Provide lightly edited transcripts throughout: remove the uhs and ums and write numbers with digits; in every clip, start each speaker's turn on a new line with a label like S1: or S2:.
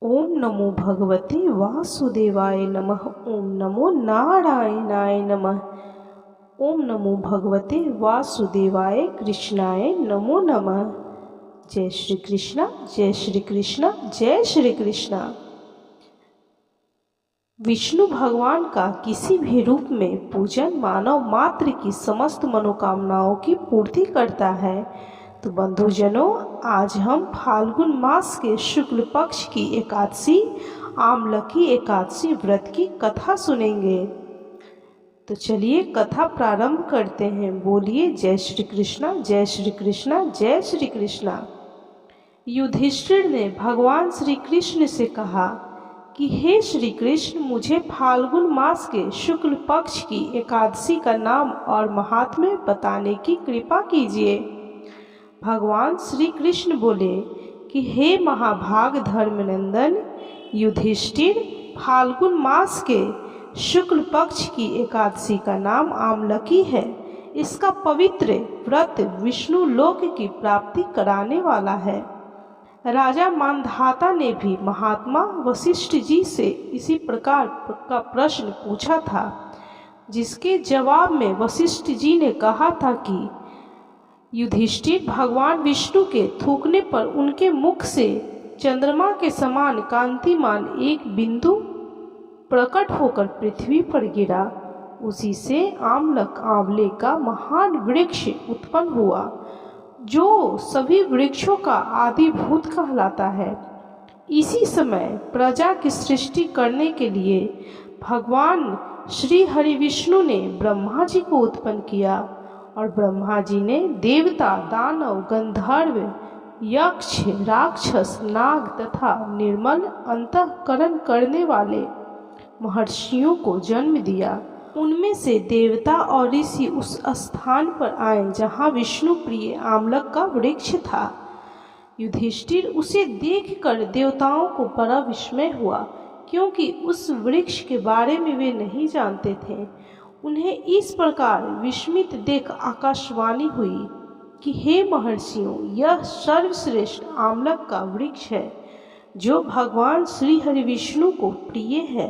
S1: ओम नमो भगवते वासुदेवाय नमः। ओम नमो नारायणाय नमः। ओम नमो भगवते वासुदेवाय कृष्णाय नमो नमः। जय श्री कृष्णा, जय श्री कृष्णा, जय श्री कृष्णा। विष्णु भगवान का किसी भी रूप में पूजन मानव मात्र की समस्त मनोकामनाओं की पूर्ति करता है। तो बंधुजनों, आज हम फाल्गुन मास के शुक्ल पक्ष की एकादशी आमलकी एकादशी व्रत की कथा सुनेंगे। तो चलिए कथा प्रारंभ करते हैं। बोलिए जय श्री कृष्णा, जय श्री कृष्णा, जय श्री कृष्णा। युधिष्ठिर ने भगवान श्री कृष्ण से कहा कि हे श्री कृष्ण, मुझे फाल्गुन मास के शुक्ल पक्ष की एकादशी का नाम और महात्म्य बताने की कृपा कीजिए। भगवान श्री कृष्ण बोले कि हे महाभाग धर्मनंदन युधिष्ठिर, फाल्गुन मास के शुक्ल पक्ष की एकादशी का नाम आमलकी है। इसका पवित्र व्रत विष्णु लोक की प्राप्ति कराने वाला है। राजा मानधाता ने भी महात्मा वशिष्ठ जी से इसी प्रकार का प्रश्न पूछा था, जिसके जवाब में वशिष्ठ जी ने कहा था कि युधिष्ठिर, भगवान विष्णु के थूकने पर उनके मुख से चंद्रमा के समान कांतिमान एक बिंदु प्रकट होकर पृथ्वी पर गिरा। उसी से आमलक आंवले का महान वृक्ष उत्पन्न हुआ, जो सभी वृक्षों का आदिभूत कहलाता है। इसी समय प्रजा की सृष्टि करने के लिए भगवान श्री हरि विष्णु ने ब्रह्मा जी को उत्पन्न किया, और ब्रह्मा जी ने देवता, दानव, गंधर्व, यक्ष, राक्षस, नाग तथा निर्मल अंतःकरण करने वाले महर्षियों को जन्म दिया। उनमें से देवता और ऋषि उस स्थान पर आए जहाँ विष्णु प्रिय आमलक का वृक्ष था। युधिष्ठिर उसे देखकर देवताओं को बड़ा विस्मय हुआ, क्योंकि उस वृक्ष के बारे में वे नहीं जानते थे। उन्हें इस प्रकार विस्मित देख आकाशवाणी हुई कि हे महर्षियों, यह सर्वश्रेष्ठ आमलक का वृक्ष है, जो भगवान श्री हरि विष्णु को प्रिय है।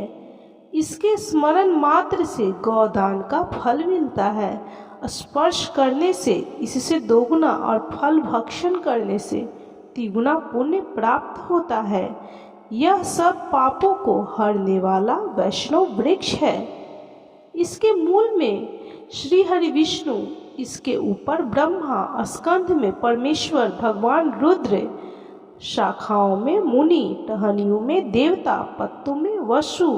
S1: इसके स्मरण मात्र से गौदान का फल मिलता है। स्पर्श करने से इससे दोगुना और फल भक्षण करने से तिगुना पुण्य प्राप्त होता है। यह सब पापों को हरने वाला वैष्णव वृक्ष है। इसके मूल में श्री हरि विष्णु, इसके ऊपर ब्रह्मा, स्कंध में परमेश्वर भगवान रुद्र, शाखाओं में मुनि, टहनियों में देवता, पत्तों में वसु,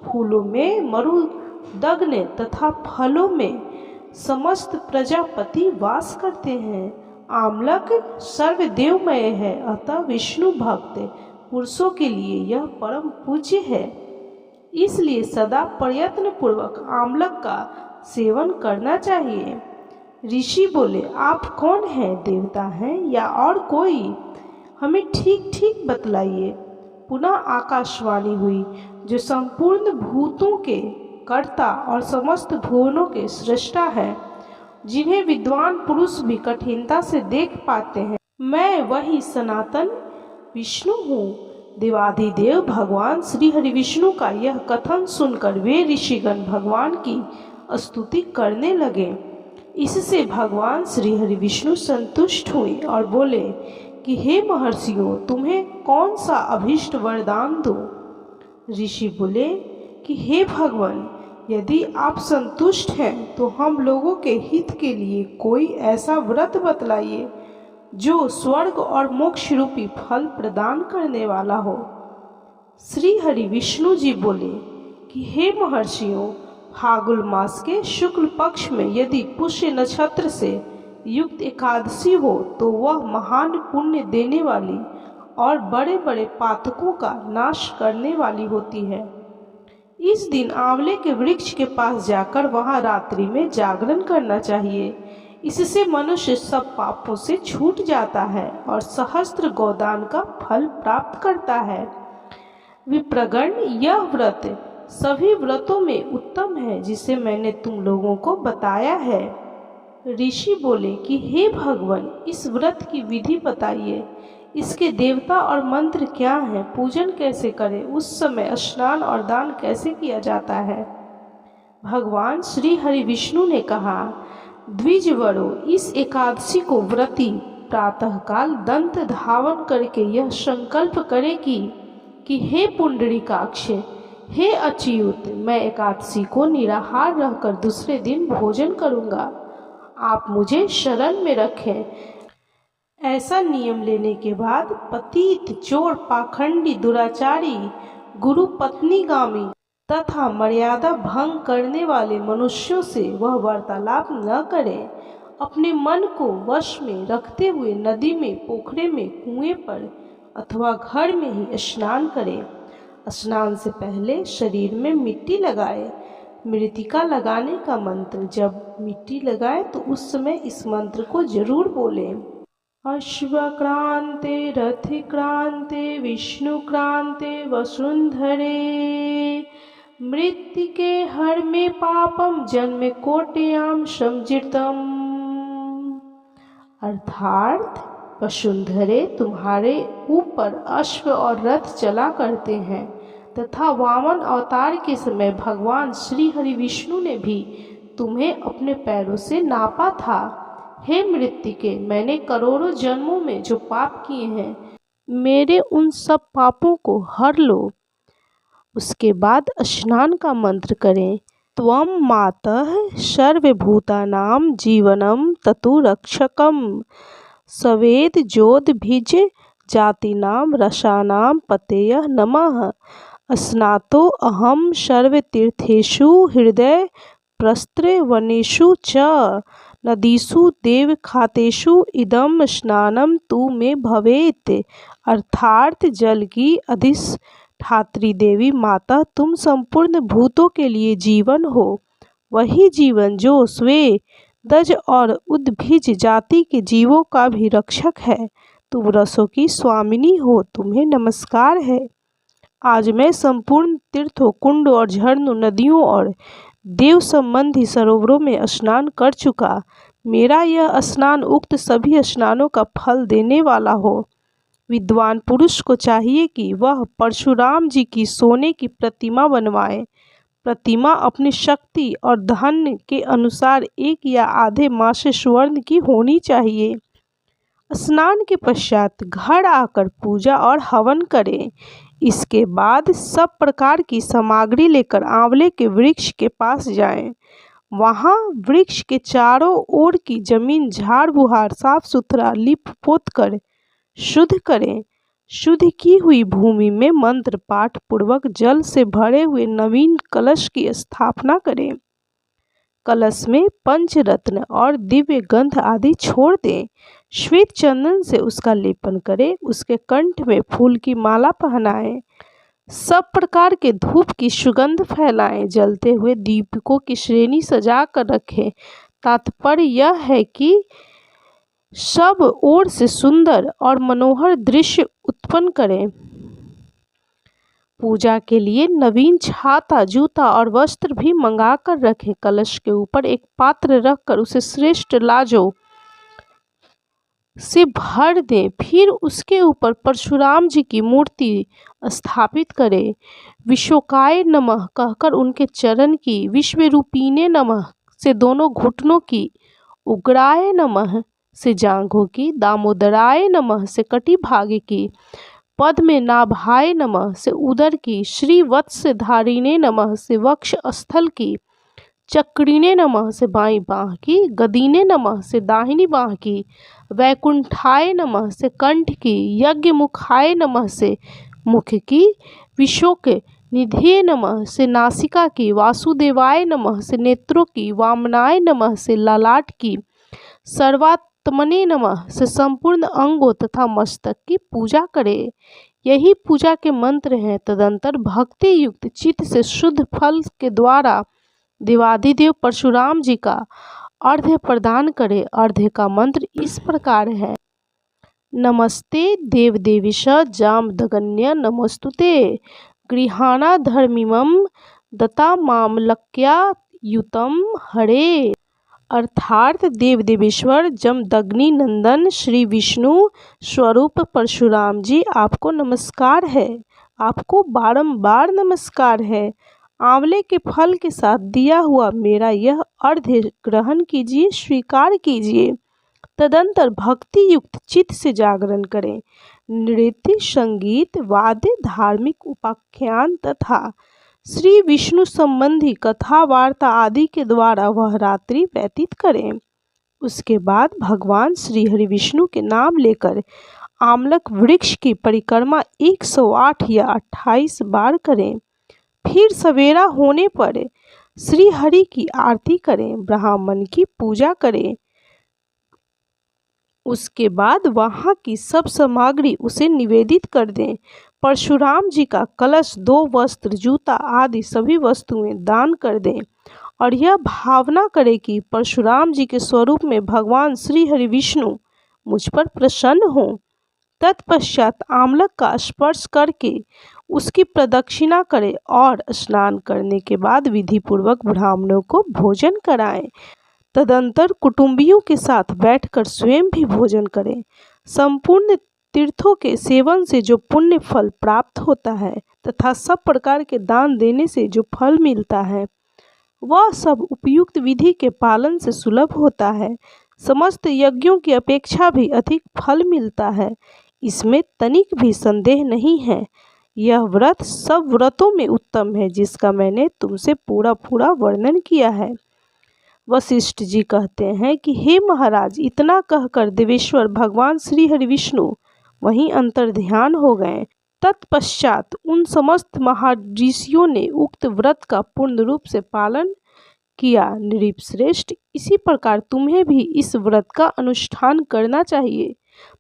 S1: फूलों में मरुदग्न तथा फलों में समस्त प्रजापति वास करते हैं। आमलक सर्वदेवमय है, अतः विष्णु भक्त पुरुषों के लिए यह परम पूज्य है। इसलिए सदा प्रयत्न पूर्वक आमलक का सेवन करना चाहिए। ऋषि बोले, आप कौन हैं? देवता हैं या और कोई? हमें ठीक ठीक बतलाइए। पुनः आकाशवाणी हुई, जो संपूर्ण भूतों के कर्ता और समस्त भुवनों के सृष्टा है, जिन्हें विद्वान पुरुष भी कठिनता से देख पाते हैं। मैं वही सनातन विष्णु हूँ। देवाधिदेव भगवान श्री हरि विष्णु का यह कथन सुनकर वे ऋषिगण भगवान की स्तुति करने लगे। इससे भगवान श्री हरि विष्णु संतुष्ट हुए और बोले कि हे महर्षियों, तुम्हें कौन सा अभीष्ट वरदान दूं? ऋषि बोले कि हे भगवान, यदि आप संतुष्ट हैं तो हम लोगों के हित के लिए कोई ऐसा व्रत बतलाइए जो स्वर्ग और मोक्ष रूपी फल प्रदान करने वाला हो। श्री हरि विष्णु जी बोले कि हे महर्षियों, फाल्गुन मास के शुक्ल पक्ष में यदि पुष्य नक्षत्र से युक्त एकादशी हो तो वह महान पुण्य देने वाली और बड़े बड़े पातकों का नाश करने वाली होती है। इस दिन आंवले के वृक्ष के पास जाकर वहां रात्रि में जागरण करना चाहिए। इससे मनुष्य सब पापों से छूट जाता है और सहस्त्र गोदान का फल प्राप्त करता है। विप्रगण, यह व्रत सभी व्रतों में उत्तम है, जिसे मैंने तुम लोगों को बताया है। ऋषि बोले कि हे भगवान, इस व्रत की विधि बताइए। इसके देवता और मंत्र क्या हैं, पूजन कैसे करें, उस समय स्नान और दान कैसे किया जाता है। भगवान श्री हरि विष्णु ने कहा, द्विजवरो, इस एकादशी को व्रती प्रातःकाल दंत धावन करके यह संकल्प करे कि हे पुंडरीकाक्ष, हे अच्युत, मैं एकादशी को निराहार रहकर दूसरे दिन भोजन करूंगा। आप मुझे शरण में रखें। ऐसा नियम लेने के बाद पतित, चोर, पाखंडी, दुराचारी, गुरु पत्नीगामी तथा मर्यादा भंग करने वाले मनुष्यों से वह वार्तालाप न करें। अपने मन को वश में रखते हुए नदी में, पोखरे में, कुएं पर अथवा घर में ही स्नान करें। स्नान से पहले शरीर में मिट्टी लगाए। मृतिका लगाने का मंत्र, जब मिट्टी लगाए तो उस समय इस मंत्र को जरूर बोलें। अश्वक्रांते रथिक्रांते विष्णुक्रांते वसुंधरे, मृत्तिके हर में पापम जन्म कोट्याम समजितम। अर्थात वसुंधरे तुम्हारे ऊपर अश्व और रथ चला करते हैं तथा वामन अवतार के समय भगवान श्री हरि विष्णु ने भी तुम्हें अपने पैरों से नापा था। हे मृत्तिके, मैंने करोड़ों जन्मों में जो पाप किए हैं, मेरे उन सब पापों को हर लो। उसके बाद स्नान का मंत्र करें। त्वं मातः सर्वभूतानां जीवनं ततु रक्षकं, सवेद जोदभिज जातीनां रसानां पतये नमः। स्नातो अहं सर्वतीर्थेषु हृदय प्रस्त्रे वनेषु च, नदीषु देवखातेषु इदं स्नानं तु मे भवेत्। अर्थात जल की अधिष्ठात्री देवी माता, तुम संपूर्ण भूतों के लिए जीवन हो, वही जीवन जो स्वेदज और उद्भिज जाति के जीवों का भी रक्षक है। तुम रसों की स्वामिनी हो, तुम्हें नमस्कार है। आज मैं संपूर्ण तीर्थों, कुंडों और झरनों, नदियों और देव संबंधी सरोवरों में स्नान कर चुका। मेरा यह स्नान उक्त सभी स्नानों का फल देने वाला हो। विद्वान पुरुष को चाहिए कि वह परशुराम जी की सोने की प्रतिमा बनवाए। प्रतिमा अपनी शक्ति और धन के अनुसार 1 या आधे मासे स्वर्ण की होनी चाहिए। स्नान के पश्चात घर आकर पूजा और हवन करें। इसके बाद सब प्रकार की सामग्री लेकर आंवले के वृक्ष के पास जाएं। वहां वृक्ष के चारों ओर की जमीन झाड़ बुहार साफ सुथरा लिप पोत कर शुद्ध करें। शुद्ध की हुई भूमि में मंत्र पाठ पूर्वक जल से भरे हुए नवीन कलश की स्थापना करें। कलश में पंचरत्न और दिव्य गंध आदि छोड़ दें। श्वेत चंदन से उसका लेपन करें। उसके कंठ में फूल की माला पहनाएं। सब प्रकार के धूप की सुगंध फैलाएं। जलते हुए दीपकों की श्रेणी सजा कर रखें। तात्पर्य यह है कि सब ओर से सुंदर और मनोहर दृश्य उत्पन्न करें। पूजा के लिए नवीन छाता, जूता और वस्त्र भी मंगा कर रखें। कलश के ऊपर एक पात्र रखकर उसे श्रेष्ठ लाजों से भर दें। फिर उसके ऊपर परशुराम जी की मूर्ति स्थापित करें। विश्वकाय नमः कहकर उनके चरण की, विश्वरूपिणे नमः से दोनों घुटनों की, उग्राय नमः से जांघों की, दामोदराय नमः से कटिभागे की, पद्मनाभाय नमः से उदर की, श्रीवत्सधारिणे नमः से वक्ष स्थल की, चक्रिणे नमः से बाईं बाँह की, गदीने नमः से दाहिनी बाँह की, वैकुंठाय नमः से कंठ की, यज्ञमुखाय नमः से मुख की, विशोक निधिये नमः से नासिका की, वासुदेवाय नमः से नेत्रों की, वामनाय नमः से ललाट की, सर्वात्मने नमः से संपूर्ण अंगों तथा मस्तक की पूजा करें। यही पूजा के मंत्र हैं। तदंतर भक्ति युक्त चित्त से शुद्ध फल के द्वारा देवाधिदेव परशुराम जी का अर्घ्य प्रदान करें। अर्घ्य का मंत्र इस प्रकार है। नमस्ते देवदेवीश जामदग्न्य नमोस्तुते, गृहाणा धर्मिमं दत्ता मामलक्या युतम हरे। अर्थात देव देवेश्वर जमदग्नि नंदन श्री विष्णु स्वरूप परशुराम जी आपको नमस्कार है, आपको बारंबार नमस्कार है। आंवले के फल के साथ दिया हुआ मेरा यह अर्घ्य ग्रहण कीजिए, स्वीकार कीजिए। तदंतर भक्ति युक्त चित्त से जागरण करें। नृत्य, संगीत, वाद्य, धार्मिक उपाख्यान तथा श्री विष्णु संबंधी कथा वार्ता आदि के द्वारा वह रात्रि व्यतीत करें। उसके बाद भगवान श्री हरि विष्णु के नाम लेकर आमलक वृक्ष की परिक्रमा 108 या 28 बार करें। फिर सवेरा होने पर श्री हरि की आरती करें, ब्राह्मण की पूजा करें। उसके बाद वहाँ की सब सामग्री उसे निवेदित कर दें। परशुराम जी का कलश, 2 वस्त्र, जूता आदि सभी वस्तुएं दान कर दें और यह भावना करें कि परशुराम जी के स्वरूप में भगवान श्री हरि विष्णु मुझ पर प्रसन्न हों। तत्पश्चात आमलक का स्पर्श करके उसकी प्रदक्षिणा करें और स्नान करने के बाद विधि पूर्वक ब्राह्मणों को भोजन कराएं। तदंतर कुटुंबियों के साथ बैठकर स्वयं भी भोजन करें। संपूर्ण तीर्थों के सेवन से जो पुण्य फल प्राप्त होता है तथा सब प्रकार के दान देने से जो फल मिलता है वह सब उपयुक्त विधि के पालन से सुलभ होता है। समस्त यज्ञों की अपेक्षा भी अधिक फल मिलता है, इसमें तनिक भी संदेह नहीं है। यह व्रत सब व्रतों में उत्तम है जिसका मैंने तुमसे पूरा वर्णन किया है। वशिष्ठ जी कहते हैं कि हे महाराज, इतना कहकर देवेश्वर भगवान श्री हरि विष्णु वहीं अंतर्ध्यान हो गए। तत्पश्चात उन समस्त महर्षियों ने उक्त व्रत का पूर्ण रूप से पालन किया। नृपश्रेष्ठ, इसी प्रकार तुम्हें भी इस व्रत का अनुष्ठान करना चाहिए।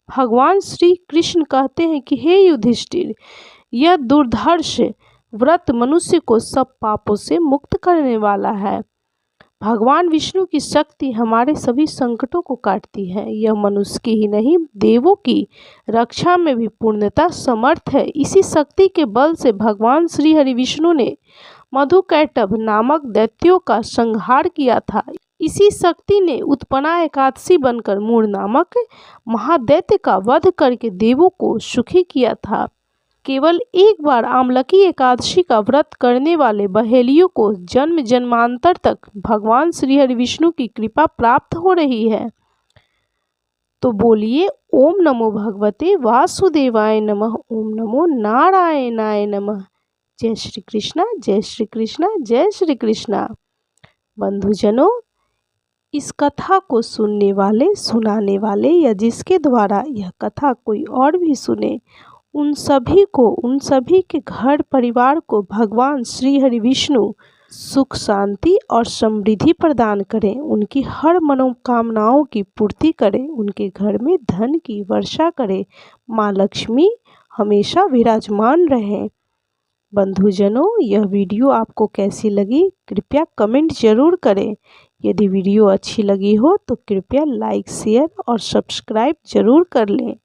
S1: भगवान श्री कृष्ण कहते हैं कि हे युधिष्ठिर, यह दुर्धर्ष व्रत मनुष्य को सब पापों से मुक्त करने वाला है। भगवान विष्णु की शक्ति हमारे सभी संकटों को काटती है। यह मनुष्य की ही नहीं, देवों की रक्षा में भी पूर्णतः समर्थ है। इसी शक्ति के बल से भगवान श्री हरि विष्णु ने मधुकैटभ नामक दैत्यों का संहार किया था। इसी शक्ति ने उत्पन्ना एकादशी बनकर मूढ़ नामक महादैत्य का वध करके देवों को सुखी किया था। केवल एक बार आमलकी एकादशी का व्रत करने वाले बहेलियों को जन्म जन्मांतर तक भगवान श्री हरि विष्णु की कृपा प्राप्त हो रही है। तो बोलिए ओम नमो भगवते वासुदेवाय नमः, ओम नमो नारायणाय नमः। जय श्री कृष्णा, जय श्री कृष्णा, जय श्री कृष्णा। बंधुजनों, इस कथा को सुनने वाले, सुनाने वाले या जिसके द्वारा यह कथा कोई और भी सुने, उन सभी के घर परिवार को भगवान श्री हरि विष्णु सुख, शांति और समृद्धि प्रदान करें। उनकी हर मनोकामनाओं की पूर्ति करें। उनके घर में धन की वर्षा करें। माँ लक्ष्मी हमेशा विराजमान रहें। बंधुजनों, यह वीडियो आपको कैसी लगी कृपया कमेंट जरूर करें। यदि वीडियो अच्छी लगी हो तो कृपया लाइक, शेयर और सब्सक्राइब जरूर कर लें।